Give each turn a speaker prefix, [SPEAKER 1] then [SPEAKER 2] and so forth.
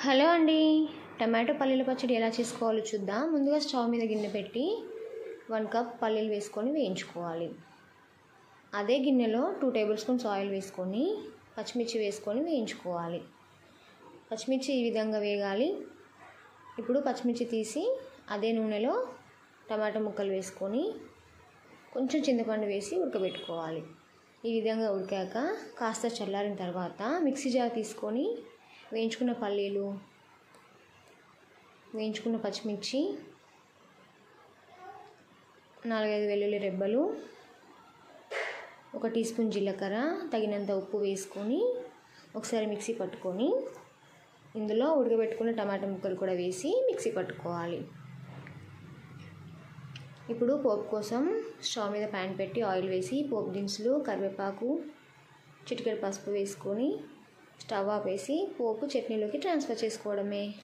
[SPEAKER 1] Hello అండి, tomato పల్లీల పచ్చడి ఎలా చేసుకోవాలో చూద్దాం. ముందుగా స్టవ్ మీద గిన్నె పెట్టి 1 కప్ పల్లీలు వేసుకొని వేయించుకోవాలి. అదే గిన్నెలో 2 టేబుల్ స్పూన్స్ ఆయిల్ వేసుకొని పచ్చిమిర్చి వేసుకొని వేయించుకోవాలి. పచ్చిమిర్చి ఈ విధంగా వేగాలి. ఇప్పుడు పచ్చిమిర్చి తీసి అదే నూనెలో టమాటో ముక్కలు వేసుకొని కొంచెం చింతపండు వేసి ఉడకబెట్టుకోవాలి. ఈ విధంగా ఉడికాక కాస్త చల్లారిన తర్వాత మిక్సీ జార్ తీసుకొని వేయించుకున్న పల్లీలు, వేయించుకున్న పచ్చిమిర్చి, 4-5 వెల్లుల్లి రెబ్బలు, 1 టీ స్పూన్ జీలకర్ర, తగినంత ఉప్పు వేసుకొని ఒకసారి మిక్సీ పట్టుకొని ఇందులో ఉడకబెట్టుకున్న టమాటా ముక్కలు కూడా వేసి మిక్సీ పట్టుకోవాలి. ఇప్పుడు పోపు కోసం స్టవ్ మీద ప్యాన్ పెట్టి ఆయిల్ వేసి పోపు దినుసులు, కరివేపాకు, చిటికెడు పసుపు వేసుకొని స్టవ్ ఆపేసి పోపు చట్నీలోకి ట్రాన్స్ఫర్ చేసుకోవడమే.